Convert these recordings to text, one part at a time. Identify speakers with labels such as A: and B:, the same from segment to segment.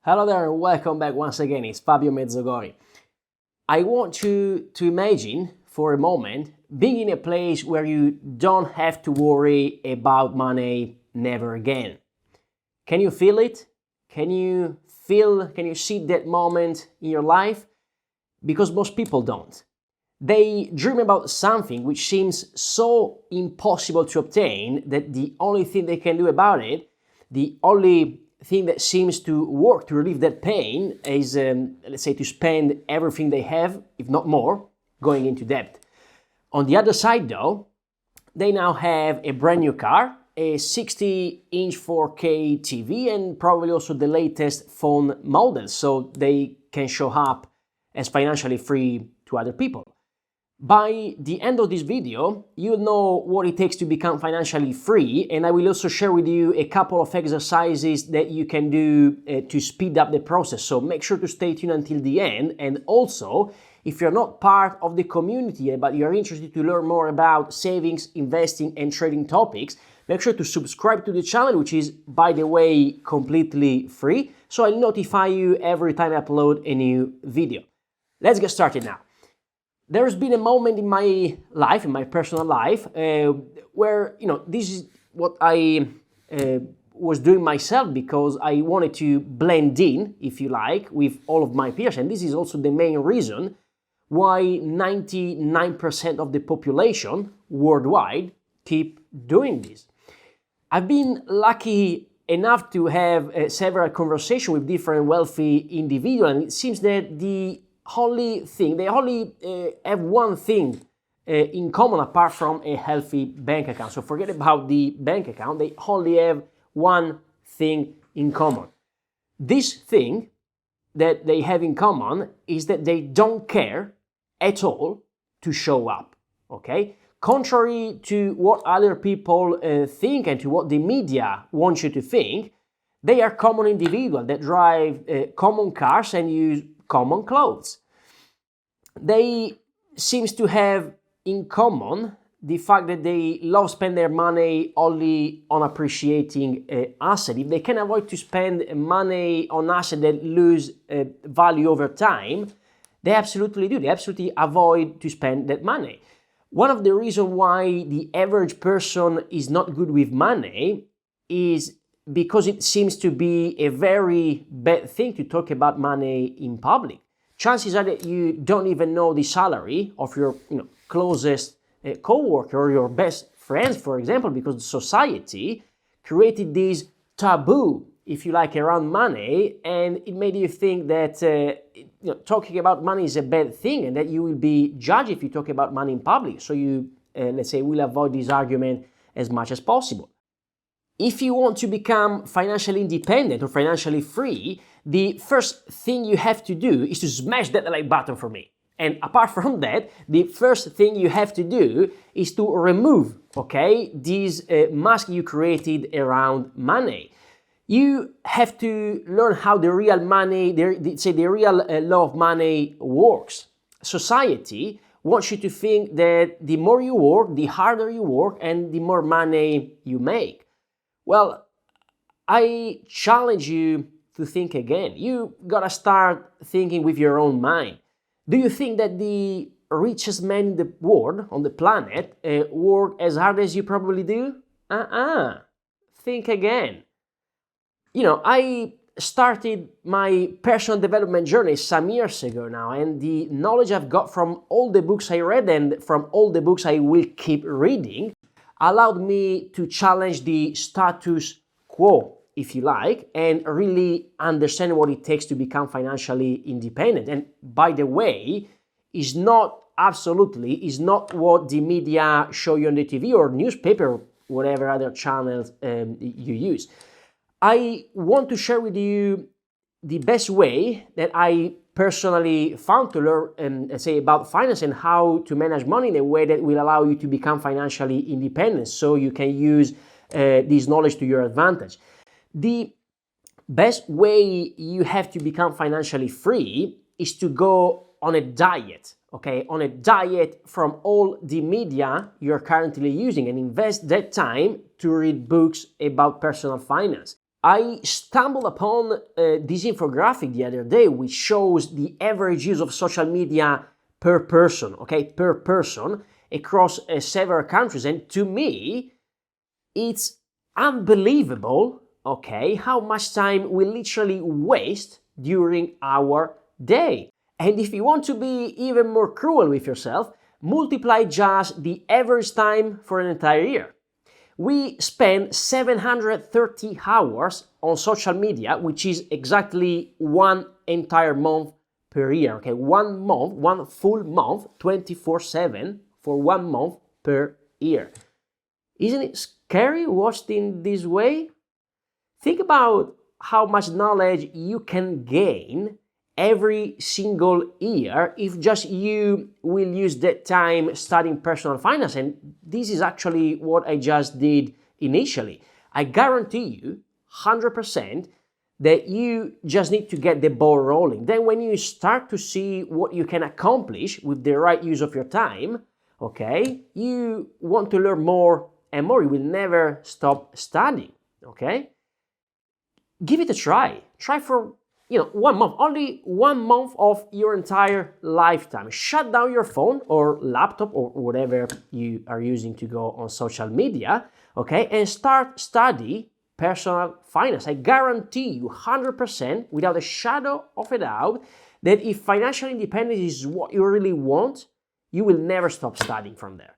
A: Hello there and welcome back once again. It's Fabio Mezzogori. I want you to imagine for a moment being in a place where you don't have to worry about money never again. Can you feel it? Can you see that moment in your life? Because most people don't. They dream about something which seems so impossible to obtain that the only thing they can do about it, the only thing that seems to work to relieve that pain is, let's say, to spend everything they have, if not more, going into debt. On the other side, though, they now have a brand new car, a 60-inch 4K TV, and probably also the latest phone model, so they can show up as financially free to other people. By the end of this video, you'll know what it takes to become financially free, and I will also share with you a couple of exercises that you can do to speed up the process. So make sure to stay tuned until the end. And also, if you're not part of the community yet, but you're interested to learn more about savings, investing, and trading topics, make sure to subscribe to the channel, which is, by the way, completely free. So I'll notify you every time I upload a new video. Let's get started now. There's been a moment in my life, in my personal life, where, this is what I was doing myself because I wanted to blend in, if you like, with all of my peers. And this is also the main reason why 99% of the population worldwide keep doing this. I've been lucky enough to have several conversations with different wealthy individuals, and it seems that they only have one thing in common apart from a healthy bank account. So forget about the bank account, they only have one thing in common. This thing that they have in common is that they don't care at all to show up, okay? Contrary to what other people think and to what the media wants you to think, they are common individuals that drive common cars and use common clothes. They seem to have in common the fact that they love spend their money only on appreciating asset. If they can avoid to spend money on assets that lose value over time, they absolutely do. They absolutely avoid to spend that money. One of the reasons why the average person is not good with money is because it seems to be a very bad thing to talk about money in public. Chances are that you don't even know the salary of your closest co-worker or your best friends, for example, because society created this taboo, if you like, around money, and it made you think that talking about money is a bad thing and that you will be judged if you talk about money in public. So you, let's say, will avoid this argument as much as possible. If you want to become financially independent or financially free, the first thing you have to do is to smash that like button for me. And apart from that, the first thing you have to do is to remove, this mask you created around money. You have to learn how the real money, the real law of money works. Society wants you to think that the more you work, the harder you work, and the more money you make. Well, I challenge you to think again. You gotta start thinking with your own mind. Do you think that the richest men in the world, on the planet, work as hard as you probably do? Think again. I started my personal development journey some years ago now, and the knowledge I've got from all the books I read and from all the books I will keep reading allowed me to challenge the status quo, if you like, and really understand what it takes to become financially independent. And by the way, is not what the media show you on the TV or newspaper, or whatever other channels you use. I want to share with you the best way that I personally found to learn about finance and how to manage money in a way that will allow you to become financially independent so you can use this knowledge to your advantage. The best way you have to become financially free is to go on a diet, on a diet from all the media you're currently using and invest that time to read books about personal finance. I stumbled upon this infographic the other day, which shows the average use of social media per person, okay, per person across several countries. And to me, it's unbelievable, okay, how much time we literally waste during our day. And if you want to be even more cruel with yourself, multiply just the average time for an entire year. We spend 730 hours on social media, which is exactly one entire month per year. Okay, 1 month, one full month, 24/7 for 1 month per year. Isn't it scary watched in this way? Think about how much knowledge you can gain every single year if just you will use that time studying personal finance. And this is actually what I just did initially. I guarantee you 100% that you just need to get the ball rolling. Then when you start to see what you can accomplish with the right use of your time, okay, you want to learn more and more. You will never stop studying, okay? Give it a try. Try for 1 month, only 1 month of your entire lifetime. Shut down your phone or laptop or whatever you are using to go on social media, okay, and start study personal finance. I guarantee you 100%, without a shadow of a doubt, that if financial independence is what you really want, you will never stop studying from there.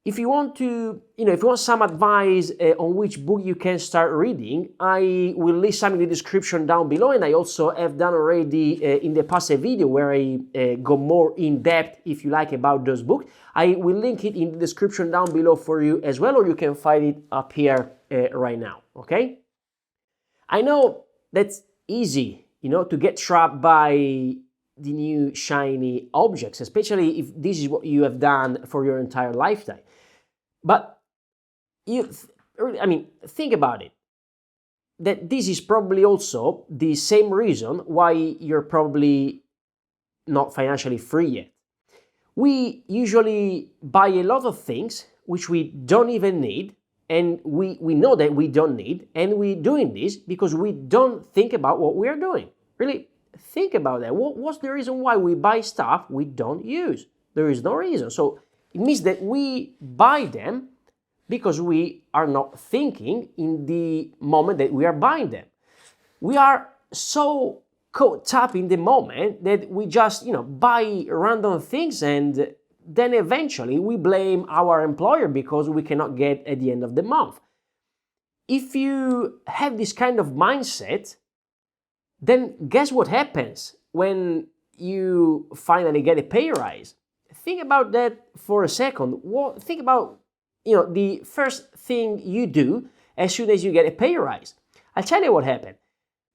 A: If you want to, if you want some advice on which book you can start reading, I will leave some in the description down below, and I also have done already in the past a video where I go more in depth, if you like, about those books. I will link it in the description down below for you as well, or you can find it up here right now, okay? I know that's easy, to get trapped by the new shiny objects, especially if this is what you have done for your entire lifetime. But think about it, that this is probably also the same reason why you're probably not financially free yet. We usually buy a lot of things which we don't even need, and we know that we don't need, and we're doing this because we don't think about what we are doing. Really, think about that. What's the reason why we buy stuff we don't use? There is no reason. So it means that we buy them because we are not thinking in the moment that we are buying them. We are so caught up in the moment that we just, buy random things, and then eventually we blame our employer because we cannot get at the end of the month. If you have this kind of mindset, then guess what happens when you finally get a pay rise? Think about that for a second. Think about, the first thing you do as soon as you get a pay rise. I'll tell you what happened.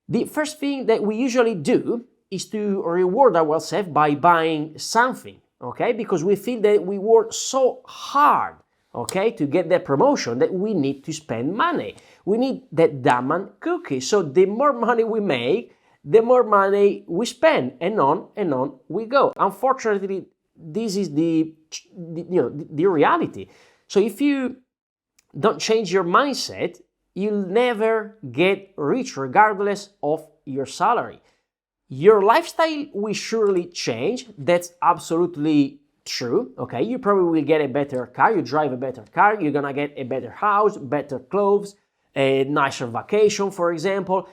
A: The first thing that we usually do is to reward ourselves by buying something, okay? Because we feel that we work so hard, okay, to get that promotion that we need to spend money. We need that diamond cookie. So the more money we make, the more money we spend, and on we go. Unfortunately, this is the reality. So if you don't change your mindset, you'll never get rich regardless of your salary. Your lifestyle will surely change. That's absolutely true. Okay, you probably will get a better car, you drive a better car, you're gonna get a better house, better clothes, a nicer vacation, for example.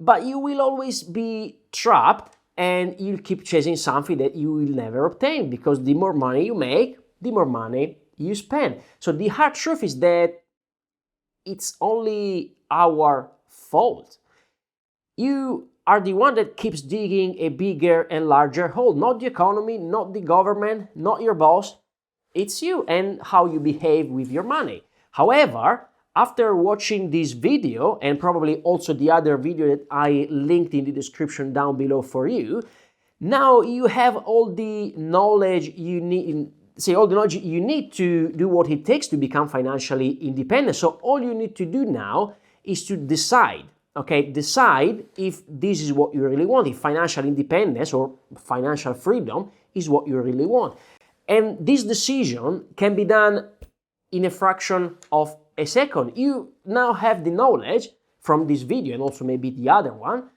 A: But you will always be trapped, and you'll keep chasing something that you will never obtain, because the more money you make, the more money you spend. So the hard truth is that it's only our fault. You are the one that keeps digging a bigger and larger hole, not the economy, not the government, not your boss. It's you and how you behave with your money. However, after watching this video, and probably also the other video that I linked in the description down below for you, now you have all the knowledge you need, to do what it takes to become financially independent. So all you need to do now is to decide, okay? Decide if this is what you really want, if financial independence or financial freedom is what you really want. And this decision can be done in a fraction of a second. You now have the knowledge from this video and also maybe the other one.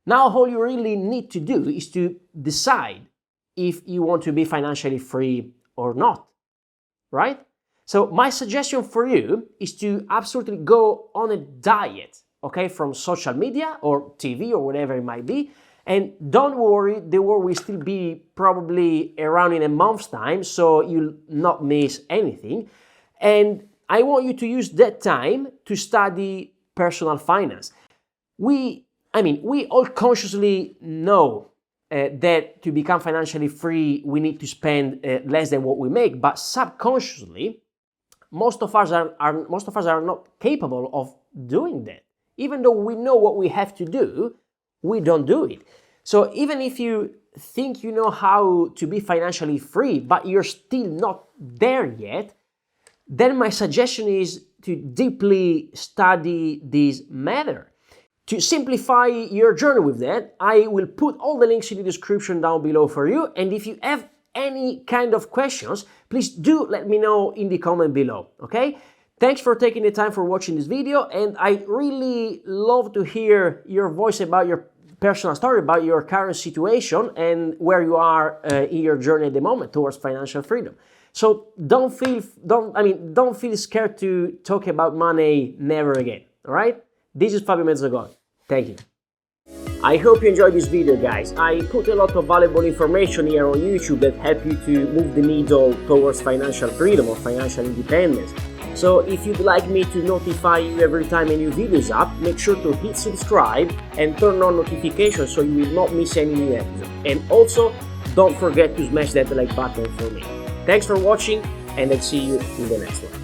A: Now all you really need to do is to decide if you want to be financially free or not, right? So my suggestion for you is to absolutely go on a diet, okay, from social media or TV or whatever it might be. And don't worry, the war will still be probably around in a month's time, so you'll not miss anything. And I want you to use that time to study personal finance. We all consciously know that to become financially free, we need to spend less than what we make, but subconsciously, most of us are not capable of doing that. Even though we know what we have to do, we don't do it. So even if you think you know how to be financially free, but you're still not there yet, then my suggestion is to deeply study this matter. To simplify your journey with that, I will put all the links in the description down below for you. And if you have any kind of questions, please do let me know in the comment below, okay? Thanks for taking the time for watching this video, and I really love to hear your voice about your personal story, about your current situation and where you are in your journey at the moment towards financial freedom. So don't feel scared to talk about money never again, all right? This is Fabio Mezzogori. Thank you. I hope you enjoyed this video, guys. I put a lot of valuable information here on YouTube that help you to move the needle towards financial freedom or financial independence. So if you'd like me to notify you every time a new video is up, make sure to hit subscribe and turn on notifications so you will not miss any new episode. And also, don't forget to smash that like button for me. Thanks for watching, and I'll see you in the next one.